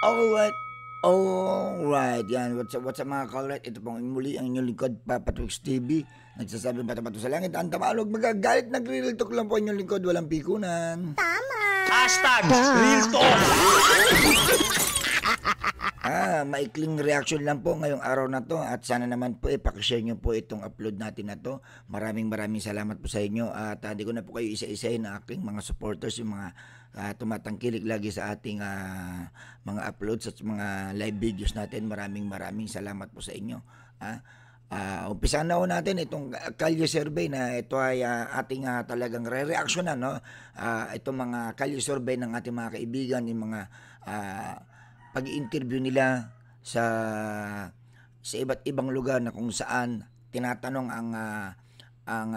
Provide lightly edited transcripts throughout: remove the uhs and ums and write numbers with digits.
Alright. Alright. Yan. What's up mga kalret? Ito pong muli ang inyong lingkod, Papa Twix TV. Nagsasabing patapato sa langit. Ang tamalog magagalit. Nagre-real talk lang po inyong lingkod. Walang pikunan. Tama! Hashtag Real Talk! Maikling reaction lang po ngayong araw na to at sana naman po pakishare nyo po itong upload natin na to. Maraming salamat po sa inyo at hindi ko na po kayo isa-isahin na aking mga supporters, yung mga tumatangkilik lagi sa ating mga uploads at mga live videos natin. Maraming salamat po sa inyo. Umpisahan na ho natin itong Kalye survey na ito ay ating talagang re-reaction na, no? Itong mga Kalye survey ng ating mga kaibigan, yung mga pag-i-interview nila sa iba't ibang lugar na kung saan tinatanong ang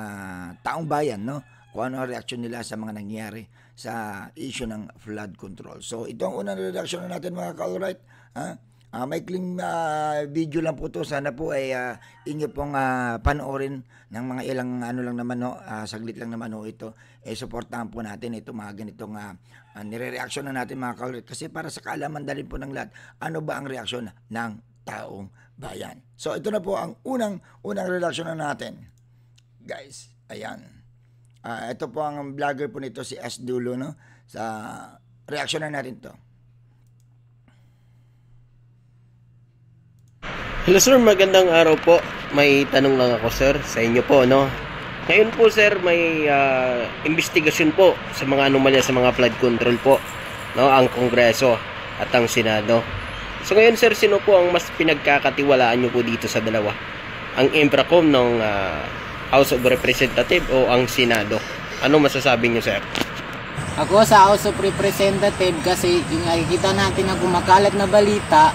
taong bayan, no, kung ano ang reaksyon nila sa mga nangyayari sa issue ng flood control. So ito ang unang reaction na natin mga ka-alright. Maikling video lang po to. Sana po ay inyo pong panoorin ng mga ilang ano lang naman, no, saglit lang naman ho ito. Suportahan po natin ito mga ganitong nire-reaction na natin mga kalorite. Kasi para sa kaalaman din po ng lahat, ano ba ang reaksyon ng taong bayan. So ito na po ang unang reaction na natin. Guys, ayan. Ito po ang vlogger po nito, si S. Dulo, no? Sa reaction na natin to. Hello sir, magandang araw po. May tanong lang ako sir sa inyo po, no? Ngayon po sir, may investigasyon po sa mga anomalya sa mga flood control po, no? Ang Kongreso at ang Senado. So ngayon sir, sino po ang mas pinagkakatiwalaan nyo po dito sa dalawa? Ang Impracom ng House of Representatives o ang Senado? Ano masasabi nyo sir? Ako sa House of Representative kasi yung nakikita natin na kumakalat na balita,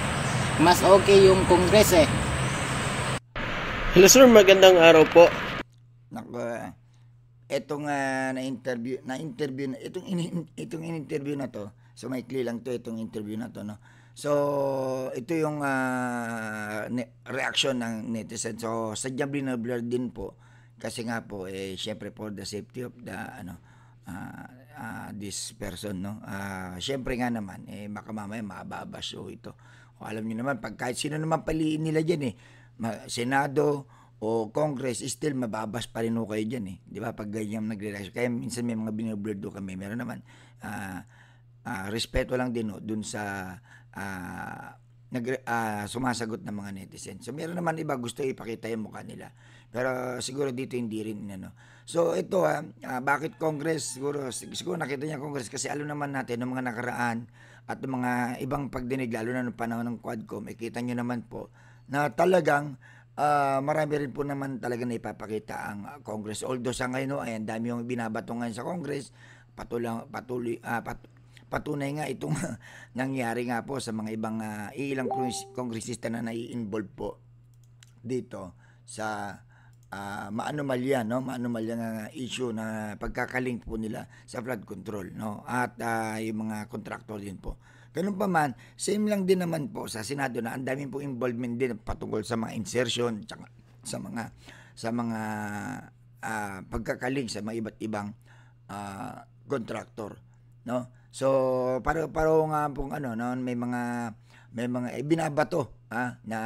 mas okay yung Congress eh. Hello sir, magandang araw po. Naku, etong na-interview itong in-interview na to. So maikli lang to itong interview na to, no. So ito yung reaction ng netizen. So sadyang blur din po kasi nga po syempre for the safety of the this person, no. Syempre nga naman baka mamaya mababash ito. O alam niyo naman, pag kahit sino naman paliin nila dyan Senado o Congress, still mababas pa rin ho kayo dyan Di ba? Pag ganyan nagre-reaction. Kaya minsan may mga binablurred do kami. Meron naman, respeto lang din dun sa sumasagot ng mga netizen. So meron naman iba gusto ipakita yung mukha nila. Pero siguro dito hindi rin So ito bakit Congress? Siguro nakita niya Congress kasi alam naman natin ng mga nakaraan at ng mga ibang pagdinig lalo na ng panahon ng Quadcom, kita nyo naman po na talagang marami rin po naman talaga na ipapakita ang Congress. Although sa ngayon ay ang dami yung binabatungan sa Congress, patunay nga itong nangyari nga po sa mga ibang ilang kongresista na nai-involve po dito sa maanomalya nga issue na pagkakalink po nila sa flood control, no, at yung mga contractor din po. Ganun pa man, same lang din naman po sa Senado na ang daming po involvement din patungkol sa mga insertion tsaka sa mga pagkakalink sa mga iba't ibang contractor, no. So paro nga pong no, may mga binabato na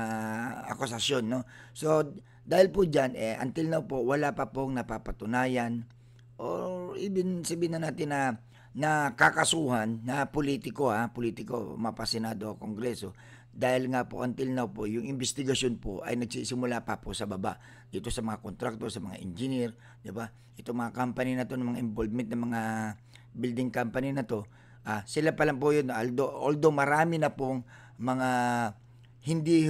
akusasyon, no. So dahil po dyan, until now po, wala pa pong napapatunayan or even sabihin na natin na kakasuhan na politiko, mapasenado o kongreso. Dahil nga po, until now po, yung investigasyon po ay nagsisimula pa po sa baba. Dito sa mga kontraktor, sa mga engineer, di ba? Ito mga company na to, ng mga involvement ng mga building company na to, sila pa lang po yun. Although marami na pong mga hindi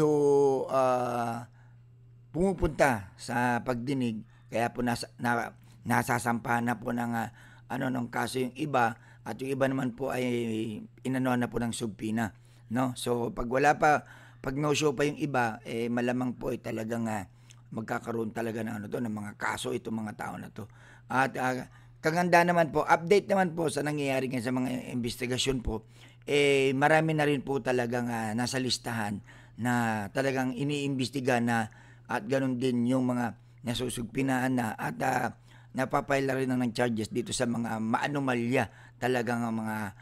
pumupunta sa pagdinig, kaya po nasasampahan na po ng ng kaso yung iba, at yung iba naman po ay inanuhan na po ng subpina, no. So pag no show pa yung iba, malamang po talagang magkakaroon talaga ng ng mga kaso itong mga tao na to. At kaganda naman po, update naman po sa nangyayari sa mga investigasyon po, marami na rin po talagang nasa listahan na talagang iniimbestiga na, at ganun din yung mga nasusugpinaan na at napapaila rin ng charges dito sa mga maanomalya talagang mga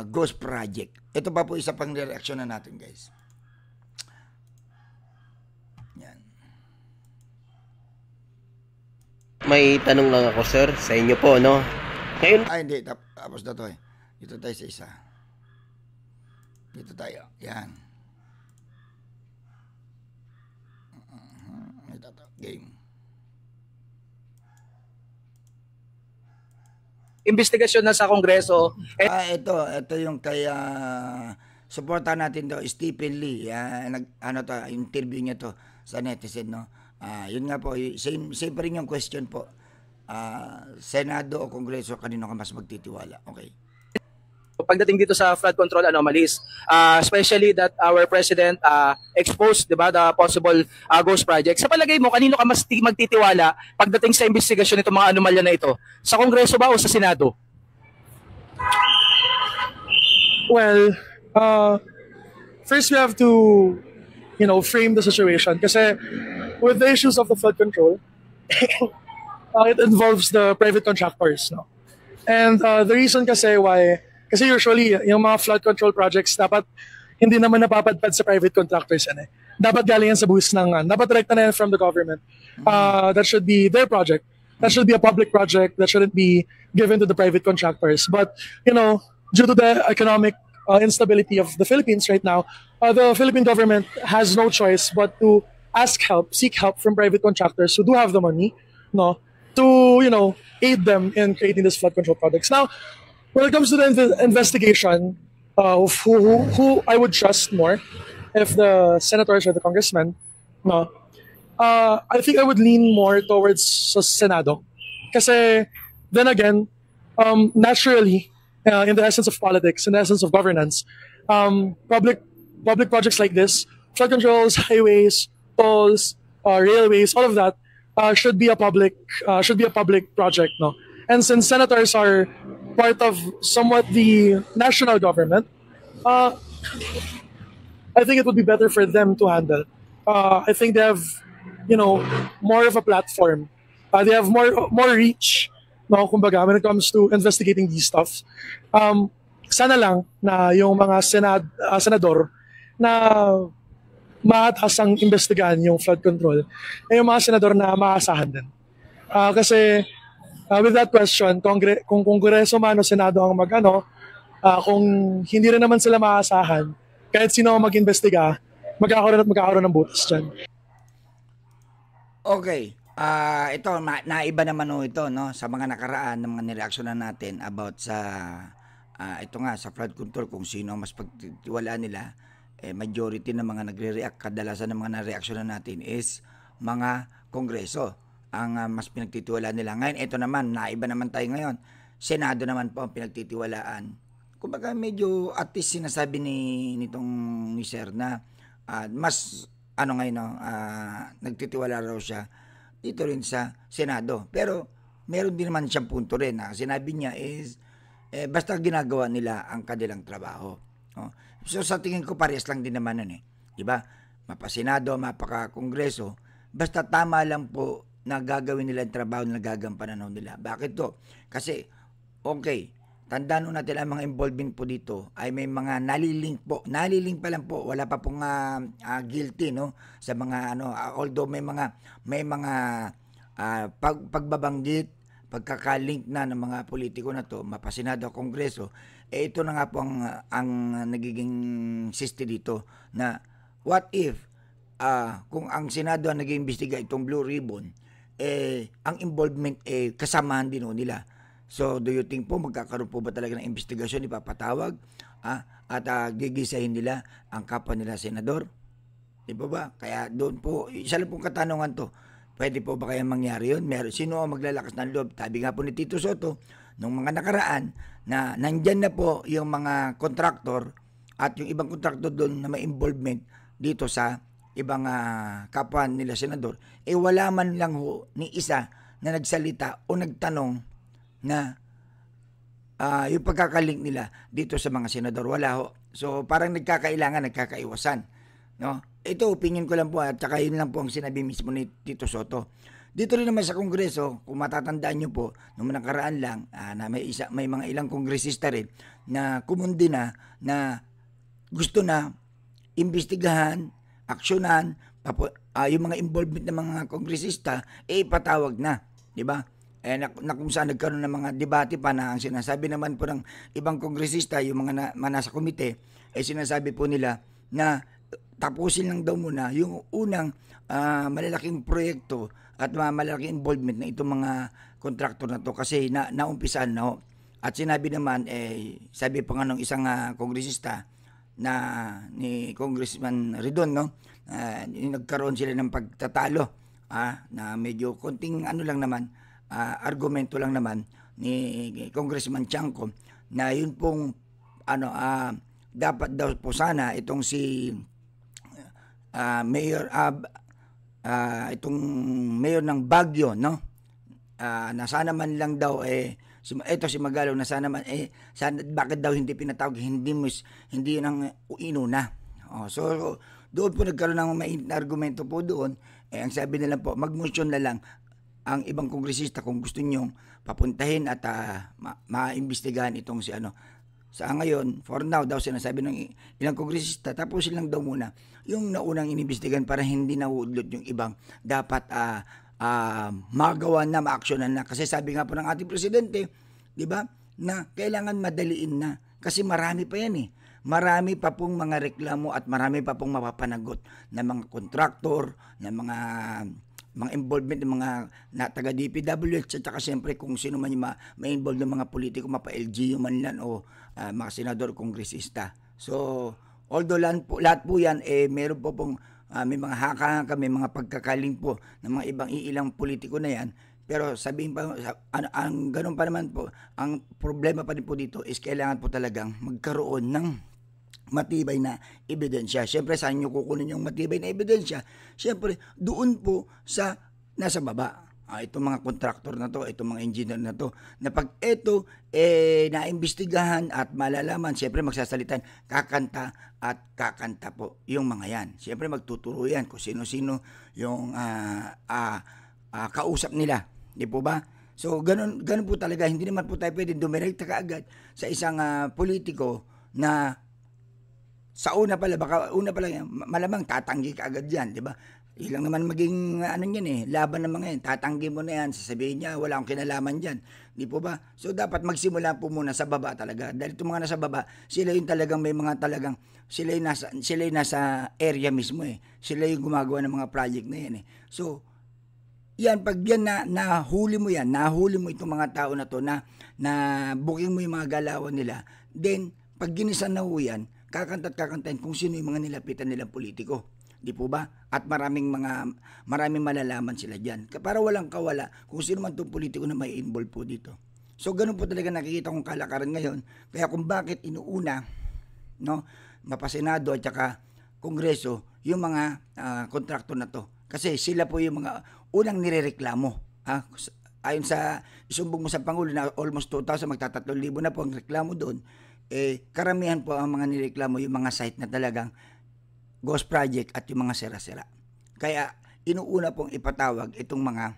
ghost project. Ito pa po isa pang reaction na natin, guys. Yan. May tanong lang ako, sir, sa inyo po, no? Ngayon, Ay, hindi. Tapos na to eh. Dito tayo sa isa. Dito tayo. Yan. Ito to. Game. Investigasyon na sa Kongreso. Ito yung kay suportahan natin to, Stephen Lee. Interview niya to sa netizen, no. Yun nga po, same pa rin yung question po. Senado o Kongreso, kanino ka mas magtitiwala? Okay. Pagdating dito sa flood control anomalies, especially that our president exposed, 'di ba, the possible ghost project. Sa palagay mo, kanino ka mas magtitiwala pagdating sa investigasyon nitong mga anomalya na ito? Sa Kongreso ba o sa Senado? Well, first we have to, frame the situation. Kasi with the issues of the flood control, it involves the private contractors, no? And the reason kasi usually yung mga flood control projects dapat hindi naman napapadpad sa private contractors yan eh. Dapat galing yan sa buwis dapat direkta na yan from the government. That should be their project. That should be a public project. That shouldn't be given to the private contractors. But, due to the economic instability of the Philippines right now, the Philippine government has no choice but to seek help from private contractors who do have the money, no, to, aid them in creating these flood control projects. Now, when it comes to the investigation of who I would trust more, if the senators or the congressmen, no, I think I would lean more towards sa Senado. Kasi, then again, naturally, in the essence of politics, in the essence of governance, public projects like this, flood controls, highways, tolls, railways, all of that should be a public project, no. And since senators are part of somewhat the national government, I think it would be better for them to handle. I think they have, more of a platform. They have more reach, no, kumbaga, when it comes to investigating these stuff. Sana lang na yung mga senador na maatasang investigahan yung flood control ay yung mga senador na maasahan din. Kasi with that question, kung Kongreso man o Senado ang kung hindi rin naman sila maasahan, kahit sino ang mag-investiga, magkakaroon ng butas dyan. Okay. Ito, naiba naman ito, no, sa mga nakaraan ng mga nireaksyonan natin about sa ito nga, sa flood control, kung sino mas pagtitiwalaan nila. Majority ng mga nagre-react, kadalasan ng mga na-reaksyonan natin is mga Kongreso ang mas pinagtitiwalaan nila. Ngayon, ito naman, naiba naman tayo ngayon. Senado naman po ang pinagtitiwalaan. Kumbaga medyo at least sinasabi ni Sir na mas ngayon, nagtitiwala raw siya dito rin sa Senado. Pero meron din naman siyang punto rin na sinabi niya is basta ginagawa nila ang kanilang trabaho. So sa tingin ko parehas lang din naman nun eh. Diba? Mapa-Senado, mapaka-Kongreso, basta tama lang po na gagawin nila ang trabaho na gagampanan nila. Bakit to? Kasi, okay, tandaan natin ang mga involvement po dito ay may mga nalilink po. Nalilink pa lang po. Wala pa pong guilty, no? Sa mga although may mga pagbabanggit, pagkakalink na ng mga politiko na to, mapa-Senado, Kongreso, ito na nga po ang nagiging siste dito na what if kung ang Senado ang nag-iimbestiga itong Blue Ribbon, ang involvement kasamahan din nila. So, do you think po magkakaroon po ba talaga ng investigasyon, ipapatawag at gigisahin nila ang kapwa nila senador? Di ba? Kaya doon po, isa lang pong katanungan to. Pwede po ba kaya mangyari yun? Sino ang maglalakas ng loob? Sabi nga po ni Tito Soto, nung mga nakaraan, na nandyan na po yung mga kontraktor at yung ibang kontraktor doon na may involvement dito sa ibang kapwa nila senador, wala man lang ho ni isa na nagsalita o nagtanong na yung pagkakalink nila dito sa mga senador. Wala ho. So parang nagkakaiwasan. No? Ito, opinion ko lang po at saka yun lang po ang sinabi mismo ni Tito Soto. Dito rin naman sa Kongreso, kung matatandaan nyo po, nung nakaraan lang, na may mga ilang kongresista rin na kumundi na gusto na imbestigahan, aksyonan, yung mga involvement ng mga kongresista, ipatawag na, di ba? Na kung saan nagkaroon ng mga debate pa na ang sinasabi naman po ng ibang kongresista, yung mga nasa komite, sinasabi po nila na tapusin lang daw muna yung unang malalaking proyekto at malalaking involvement na itong mga kontraktor na to kasi naumpisan na ho. At sinabi naman, sabi pa nga ng isang kongresista na ni Congressman Redon, no? Nagkaroon sila ng pagtatalo na medyo konting lang naman, argumento lang naman ni Congressman Chanco na yun pong dapat daw po sana itong si Mayor itong Mayor ng Baguio, no? Na sana man lang daw ito si Magalo na sana man sana, bakit daw hindi pinatawag, hindi yun ang inuna. So doon po nagkaroon ng mainit na argumento po doon. Ang sabi nila po, mag-motion na lang ang ibang kongresista kung gusto nyong papuntahin at maimbestigahan itong si Sa ngayon, for now daw sinasabi ng ilang kongresista, tapusin lang daw muna yung naunang inimbestigahan para hindi naudlot yung ibang dapat magawa na, maaksyonan na. Kasi sabi nga po ng ating presidente, di ba, na kailangan madaliin na. Kasi marami pa yan Marami pa pong mga reklamo at marami pa pong mapapanagot na mga kontraktor, na mga involvement ng mga taga DPWH at saka siyempre kung sino man yung may involved ng mga politiko, mapa-LGU man yan o mga senador, kongresista. So, although lahat po yan, meron po pong may mga haka-haka, may mga pagkakaling po ng mga ilang politiko na yan. Pero sabihin pa, ang ganun pa naman po, ang problema pa rin po dito is kailangan po talagang magkaroon ng matibay na ebidensya. Siyempre, saan nyo kukunin yung matibay na ebidensya? Siyempre, doon po sa nasa baba. Itong mga kontraktor na to, itong mga engineer na to, na pag ito naimbestigahan at malalaman, siyempre magsasalitan, kakanta at kakanta po yung mga yan. Siyempre magtuturo yan kung sino-sino yung kausap nila. Di po ba? So, ganun po talaga. Hindi naman po tayo pwede dumirekta kaagad sa isang politiko na sa una pala, malamang tatanggi ka agad yan, di ba? Ilang naman maging laban ng mga yan. Tatanggi mo na yan, sasabihin niya, wala akong kinalaman dyan. Di po ba? So, dapat magsimula po muna sa baba talaga. Dahil itong mga nasa baba, sila yung talagang may mga talagang, sila yung nasa area mismo Sila yung gumagawa ng mga project na yan So, yan, pag yan nahuli mo itong mga tao na to, na booking mo yung mga galawan nila, then, pag ginisan na yan, kakantahin kung sino yung mga nilapitan nilang politiko. Di po ba? At maraming malalaman sila dyan. Para walang kawala kung sino man itong politiko na may involve po dito. So, ganun po talaga nakikita kong kalakaran ngayon. Kaya kung bakit inuuna, no, mapasenado at saka kongreso, yung mga kontraktor na to. Kasi sila po yung mga unang nirereklamo. Ayon sa isumbong mo sa Pangulo na almost 2,000, magta-3,000 na po ang reklamo doon. Karamihan po ang mga nireklamo yung mga site na talagang ghost project at yung mga sera-sera. Kaya inuuna pong ipatawag itong mga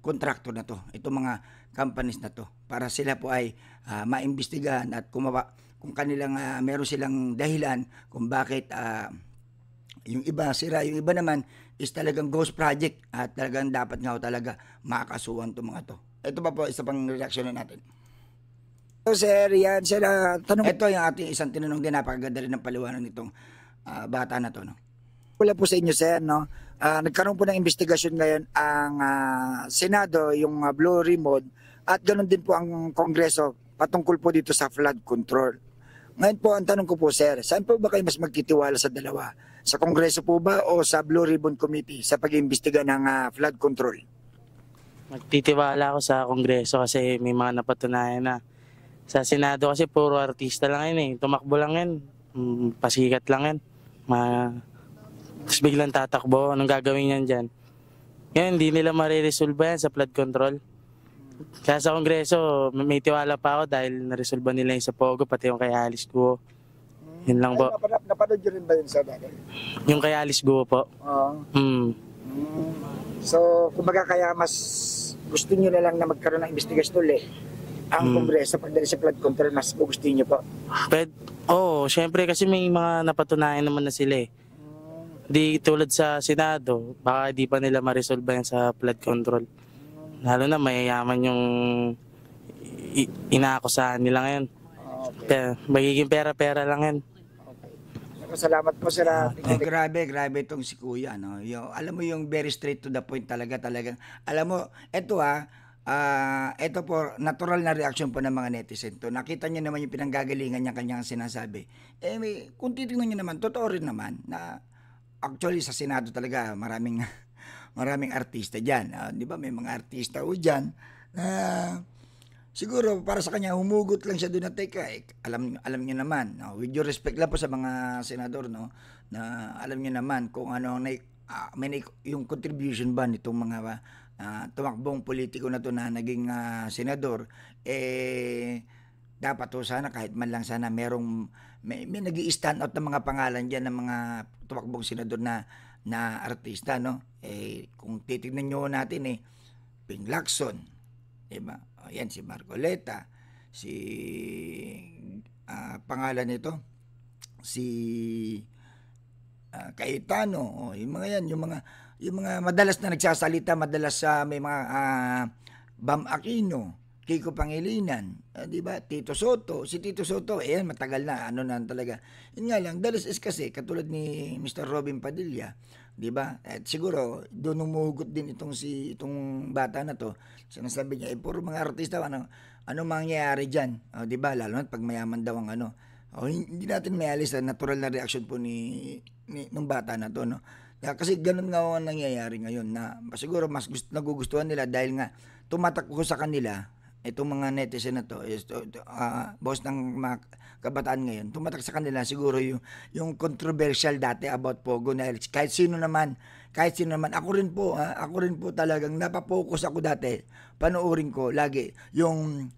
kontraktor na to, itong mga companies na to, para sila po ay maimbestigahan at kung kanilang meron silang dahilan kung bakit yung iba sira, yung iba naman is talagang ghost project at talagang dapat nga talaga makakasuhan itong mga to. Ito pa po, isa pang reaksyon natin. So, sir, yan, sir, tanong. Ito yung ating isang tinanong din, napakaganda rin ng paliwanag nitong bata na to, no? Wala po sa inyo, sir, no? Nagkaroon po ng investigasyon ngayon ang Senado, yung Blue Ribbon, at ganoon din po ang Kongreso patungkol po dito sa flood control. Ngayon po, ang tanong ko po, sir, saan po ba kayo mas magtitiwala sa dalawa? Sa Kongreso po ba o sa Blue Ribbon Committee sa pag-iimbestiga ng flood control? Magtitiwala ako sa Kongreso kasi may mga napatunayan na. Sa Senado kasi puro artista lang yun Tumakbo lang yan. Pasikat lang yan. Tapos biglang tatakbo. Anong gagawin yan dyan? Ngayon, hindi nila mariresolve yan sa flood control. Kaya sa Kongreso, may tiwala pa ako dahil naresolve nila yung sa Pogo, pati yung kay Alice Guo. Yun lang po. Napanood nyo rin ba yun sa dati? Yung kay Alice Guo po. Oo. So, kumbaga kaya mas gusto nyo na lang na magkaroon ng investigasyon ulit ang Kongreso pagdating sa flood control, mas gusto nyo po. Syempre kasi may mga napatunayan naman na sila eh. Di tulad sa Senado, baka di pa nila ma-resolve yan sa flood control. Lalo na mayayaman yung inaakusahan nila ngayon. Magiging pera-pera lang yan. Salamat po sir. Grabe itong si Kuya, no. Alam mo yung very straight to the point talagang. Alam mo, ito po natural na reaction po ng mga netizen to. Nakita niyo naman yung pinanggagalingan niya kanyang sinasabi. Kung titingnan niyo naman, totoo rin naman na actually sa Senado talaga maraming artista diyan. 'Di ba? May mga artista diyan na siguro para sa kanya humugot lang siya doon na teka. Alam niyo naman, no? With due respect lang po sa mga senador, no, na alam niyo naman kung ano yung contribution ba nitong mga tumakbong politiko na to na naging senador, dapat to sana kahit man lang sana may nag-i-stand out ng mga pangalan diyan ng mga tumakbong senador na artista, no. Kung titignan niyo natin Ping Lacson, diba? Yan si Marcoleta, si pangalan nito si Cayetano, yung mga yan, yung mga madalas na nagsasalita, madalas may mga Bam Aquino, Kiko Pangilinan, di ba? Tito Soto, si Tito Soto, yan matagal na na talaga. Yun nga lang, dalas is kasi katulad ni Mr. Robin Padilla, di ba? At siguro doon umugot din itong bata na to. Sinasabi niya, puro mga artista, ano mangyayari diyan? Di ba? Lalo na pag mayaman daw ang hindi natin may alis na natural na reaction po nung bata na to, no? Kasi ganun nga ang nangyayari ngayon na siguro mas nagugustuhan nila dahil nga tumatakbo sa kanila itong mga netizen na to, boss ng mga kabataan ngayon, tumatak sa kanila siguro yung controversial dati about Pogo na kahit sino naman, ako rin po talagang napapokus ako dati, panoorin ko lagi yung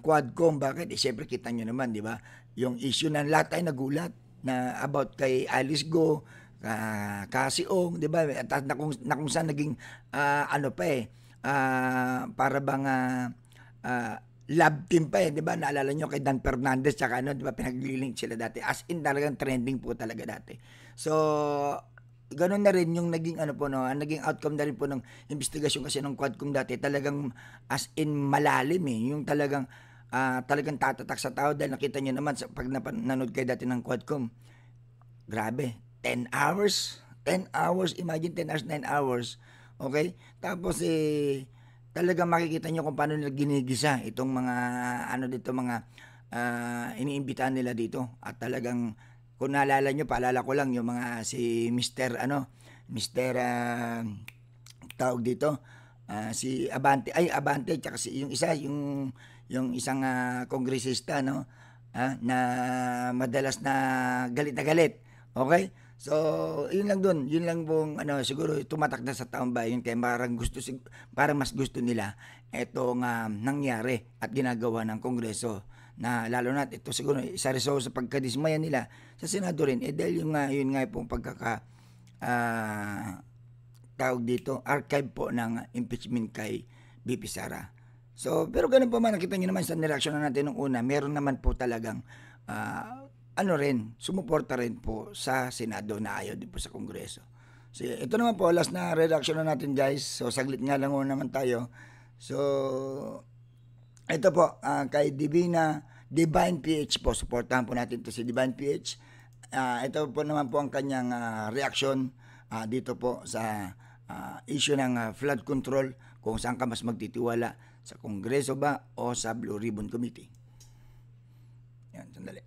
Quadcom. Bakit? Siyempre kita nyo naman, di ba? Yung issue na lahat ay nagulat na about kay Alice Go, Kasiong, di ba? At na kung saan naging para bang love team pa di ba? Naalala nyo kay Dan Fernandez tsaka di ba? Pinaglilink sila dati. As in talagang trending po talaga dati. So, ganun na rin yung naging ang naging outcome na rin po ng investigasyon kasi ng Quadcom dati. Talagang as in malalim yung talagang tatatak sa tao dahil nakita nyo naman pag nanood kayo dati ng Quadcom. Grabe. 10 hours, imagine 10 hours, 9 hours, okay? Tapos talagang makikita nyo kung paano nila ginigisa itong mga mga iniimbitahan nila dito. At talagang kung naalala nyo, paalala ko lang yung mga si Mr. Tawag dito, si Abante, tsaka yung isang kongresista, no, na madalas na galit. Okay? So, yun lang pong siguro tumatak na sa taong bayan kaya parang mas gusto nila itong nangyari at ginagawa ng Kongreso na lalo na ito siguro isa rin sa pagkadismaya nila sa Senado rin dahil yun nga pong tawag dito, archive po ng impeachment kay BP Sara. So, pero ganun pa man, nakita nyo naman sa nireaksyon natin nung una, meron naman po talagang sumuporta rin po sa Senado na ayaw din po sa Kongreso. So, ito naman po, last na reaction na natin guys. So, saglit nga lang naman tayo. So, ito po, kay Divine PH po, supportahan po natin to si Divine PH. Ito po naman po ang kanyang reaction dito po sa issue ng flood control, kung saan ka mas magtitiwala, sa Kongreso ba o sa Blue Ribbon Committee. Yan, sandali.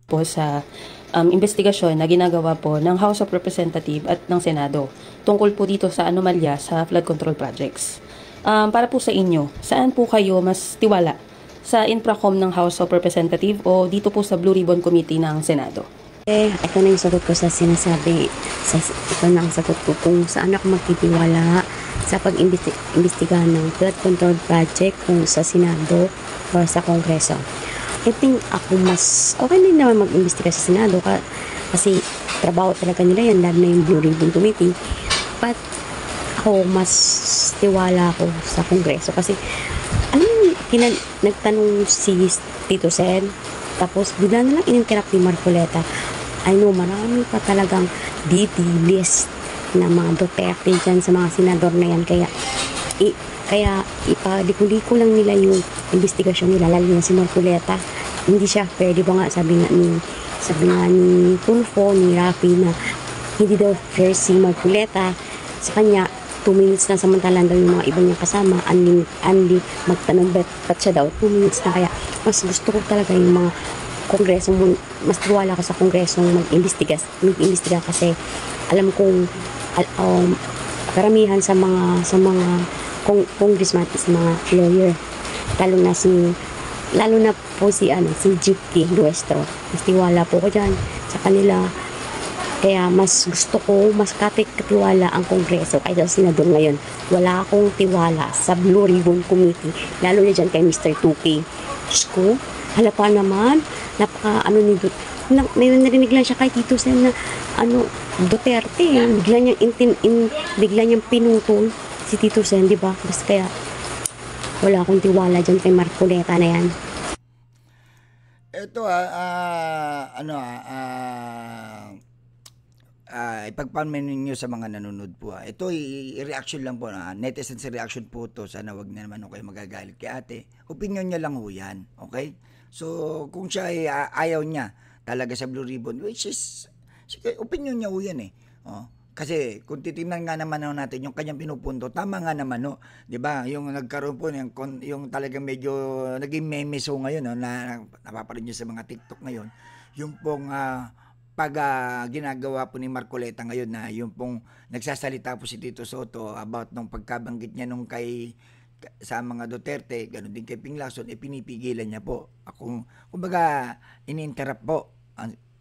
Po sa investigasyon na ginagawa po ng House of Representatives at ng Senado tungkol po dito sa anomalya sa flood control projects. Para po sa inyo, saan po kayo mas tiwala? Sa Infracom ng House of Representatives o dito po sa Blue Ribbon Committee ng Senado? Ito na yung sagot ko sa sinasabi. Ito na ang sagot ko kung saan ako magtitiwala sa pag-imbestigahan ng flood control project kung sa Senado o sa Kongreso. I think ako mas okay din naman mag-imbestiga sa Senado kasi trabaho talaga nila yan, lalo na yung Blue Ribbon Committee. But ako mas tiwala ako sa Kongreso kasi alam mo, nagtanong si Tito Sen, tapos bigla na lang in-interrupt ni Marcoleta. I know, marami pa talagang DD list na mga Duterte dyan sa mga senador na yan. Kaya ipaliko lang nila yung investigasyon nila, lalo na si Marcoleta. Hindi siya fair, di ba nga, sabi nga ni Tulfo, ni Rafi, na hindi daw fair si Marcoleta. Sa kanya, 2 minutes na, samantalang daw yung mga iba niyang kasama, unli magtanong ba't siya daw, 2 minutes na. Kaya mas gusto ko talaga yung mga Kongreso, mas tiwala ko sa Kongreso mag-imbestiga kasi alam kong karamihan sa mga congressman is mga lawyer, lalo na po si G.P. Nuestro. Mas tiwala po ko dyan sa kanila. Kaya mas gusto ko, mas katiwala ang Kongreso kaysa sa senador ngayon. Wala akong tiwala sa Blue Ribbon Committee, lalo na dyan kay Mr. 2K. Diyos ko, halapa naman, may narinig lang siya kay Tito Sen na Duterte, bigla niyang pinutol si Tito Sen, di ba? Basta kaya wala akong tiwala dyan kay Marcoleta na yan. Ito ipagpamin ninyo sa mga nanonood po. Ito i-reaction lang po, netizens reaction po to. Sana wag na naman kayo magagalit kay ate. Opinion niya lang ho yan, okay? So kung siya ay ayaw niya talaga sa Blue Ribbon, which is opinion niya ho yan kasi kung titingnan nga naman natin yung kanyang pinupunto, tama nga naman, no? 'Di ba? Yung nagkaroon po yung talagang medyo naging meme so ngayon, no, na napapanood niyo sa mga TikTok ngayon, yung pong pag ginagawa po ni Marcoleta ngayon na yung pong nagsasalita po si Tito Soto about nung pagkabanggit niya nung sa mga Duterte, ganoon din kay Ping Lacson, pinipigilan niya po. Kumbaga ini-interrupt po.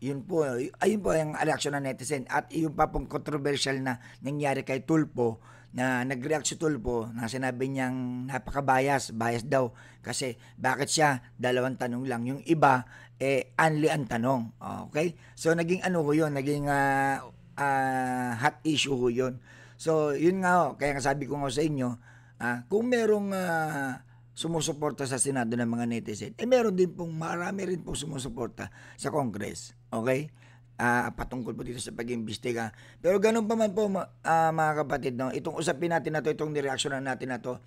Yun po ang reaction ng netizen. At yung pa pong controversial na nangyari kay Tulfo, na nag-react si Tulfo na sinabi niyang bias daw kasi bakit siya 2 tanong lang, yung iba only ang tanong. Okay, so naging naging hot issue ho yun. So yun nga kaya sabi ko nga sa inyo, kung merong sumusuporta sa Senado ng mga netizen, meron din pong marami rin pong sumusuporta sa Congress. Okay? Patungkol po dito sa pag-imbestiga. Pero ganun pa man po mga kapatid, no? Itong usapin natin na to, itong nireaksyonan natin na to,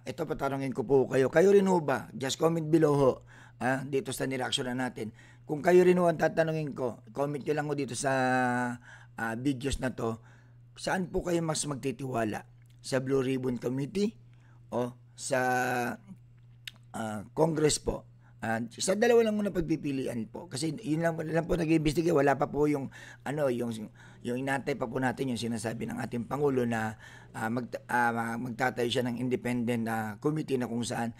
ito patanungin ko po kayo. Kayo rin ho ba? Just comment below ho. Dito sa nireaksyonan natin. Kung kayo rin ho ang tatanungin ko, comment nyo lang ho dito sa videos na to. Saan po kayo mas magtitiwala? Sa Blue Ribbon Committee o sa Congress po? Sa dalawa lang muna pagpipilian po kasi yun lang po nag-iimbestiga, wala pa po yung yung inantay pa po natin yung sinasabi ng ating Pangulo na magtatayo siya ng independent committee na kung saan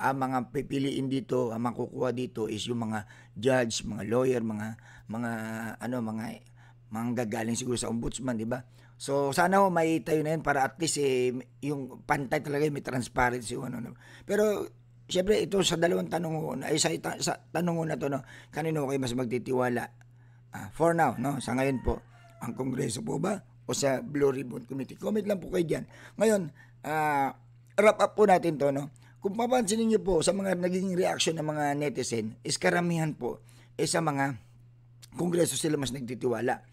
ang mga pipiliin dito, ang makukuha dito is yung mga judge, mga lawyer, mga gagaling siguro sa ombudsman, di ba? So sana may tayo na yun para at least yung pantay talaga, may transparency Pero syempre ito sa dalawang tanong sa tanong na to, no, kanino kayo mas magtitiwala? For now, no, sa ngayon po, ang Kongreso po ba o sa Blue Ribbon Committee? Comment lang po kayo diyan. Ngayon, wrap up po natin to, no. Kung mapansin niyo po sa mga naging reaction ng mga netizen, is karamihan po sa mga Kongreso sila mas nagtitiwala.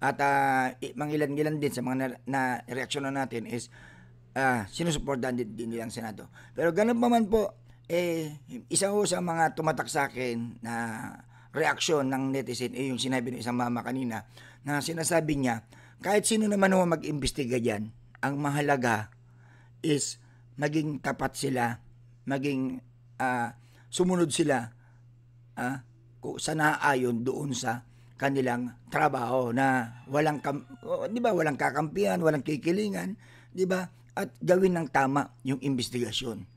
At mangilan-gilan din sa mga na reaksyon natin is sinusuportahan din nilang Senado. Pero ganun pa man po, isa ho sa mga tumatak sa akin na reaksyon ng netizen yung sinabi ng isang mama kanina na sinasabi niya, kahit sino naman ho mag-imbestiga dyan, ang mahalaga is maging tapat sila, maging sumunod sila sa naaayon doon sa kanilang trabaho na walang walang kakampihan, walang kikilingan, 'di ba? At gawin ng tama yung investigasyon.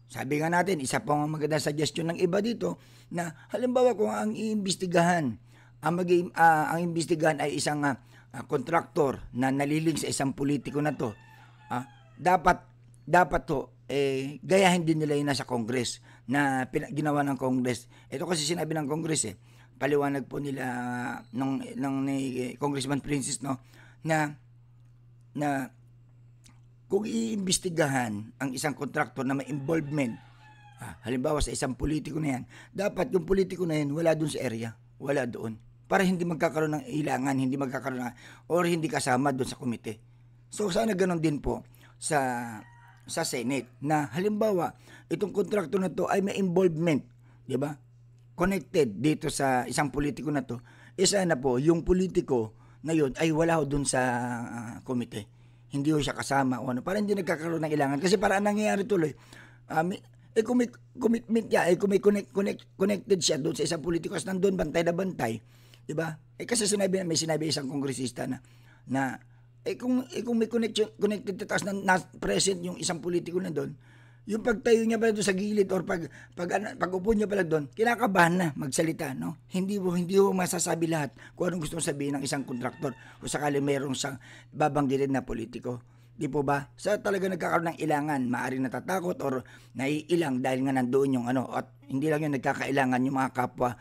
Sabi nga natin, isa pa ang magandang suggestion ng iba dito na halimbawa kung ang iimbestigahan, ang imbestigahan ay isang kontraktor na naliling sa isang politiko na to, dapat to gayahin din nila yun sa Congress na ginawa ng Congress. Ito kasi sinabi ng Congress paliwanag po nila ni Congressman Princess, no, na kung iimbestigahan ang isang kontraktor na may involvement, halimbawa sa isang politiko na yan, dapat yung politiko na yan wala doon sa area, wala doon. Para hindi magkakaroon ng ilangan, hindi magkakaroon ng, or hindi kasama doon sa komite. So sana ganon din po sa Senate na halimbawa itong kontraktor na to ay may involvement, di ba? Connected dito sa isang politiko na to. Sana po yung politiko na yun ay wala ho doon sa komite. Hindi ho siya kasama o ano, para hindi nagkakaroon ng ilangan. Kasi para nangyayari tuloy, kung may commitment niya, kung may connected siya doon sa isang politiko, as nandun bantay na bantay, di ba? Kasi may sinabi isang kongresista na kung may connected tapos na present yung isang politiko na doon, yung pagtayo niya pala doon sa gilid or pag upo niya pala doon, kinakabahan na magsalita, no? Hindi mo masasabi lahat kung anong gusto sabihin ng isang kontraktor o sakali mayroong siyang babanggitin na politiko. Di po ba? Sa talaga nagkakaroon ng ilangan, maaaring natatakot or naiilang dahil nga nandoon yung at hindi lang yung nagkakailangan yung mga kapwa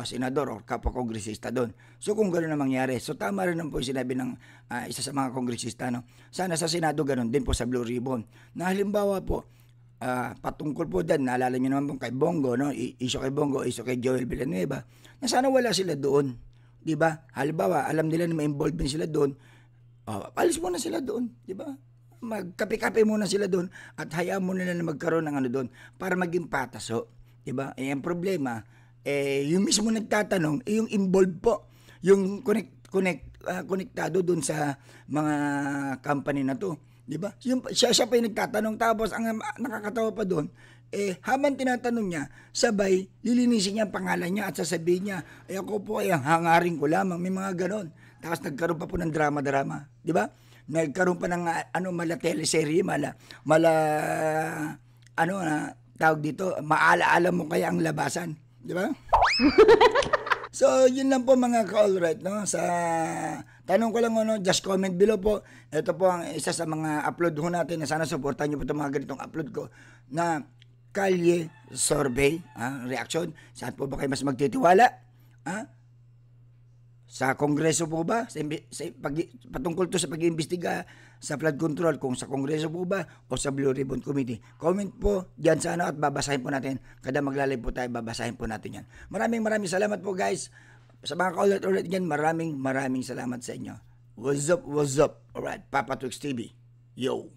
senador o kapwa kongresista doon. So kung gano'n na mangyari, so tama rin po yung sinabi ng isa sa mga kongresista, no? Sana sa Senado gano'n din po sa Blue Ribbon. Na halimbawa po, patungkol po din, naalala nyo naman po kay Bongo, no? Iso kay Bongo, iso kay Joel Villanueva, na sana wala sila doon. Di ba? Halimbawa, alam nila na may involvement sila doon, alis muna sila doon, di ba? Magkape-kape muna sila doon at hayaan mo nila na magkaroon ng doon para maging pataso, di ba? Ang problema, yung mismo nagtatanong, yung involved po, yung konektado doon sa mga company na to, di ba? Siya pa yung nagtatanong, tapos ang nakakatawa pa doon, habang tinatanong niya, sabay lilinisin niya ang pangalan niya at sasabihin niya, ako po ay hangarin ko lamang, may mga ganon. Tapos nagkaroon pa po ng drama-drama, di ba? Nagkaroon pa ng mala teleserye, tawag dito, maalaala mo kaya ang labasan, di ba? So, yun lang po mga ka-alright, no? Sa tanong ko lang, just comment below po. Ito po ang isa sa mga upload ho natin na sana supportan niyo po itong mga ganitong upload ko na Kalye Survey, reaction. Saan po ba kayo mas magtitiwala? Sa Kongreso po ba? Patungkol to sa pag-iimbestiga sa flood control, kung sa Kongreso po ba o sa Blue Ribbon Committee. Comment po dyan sa at babasahin po natin. Kada maglalay po tayo, babasahin po natin yan. Maraming salamat po guys. Sa mga ka-alright dyan, maraming salamat sa inyo. What's up? Alright, Papa Twix TV. Yo!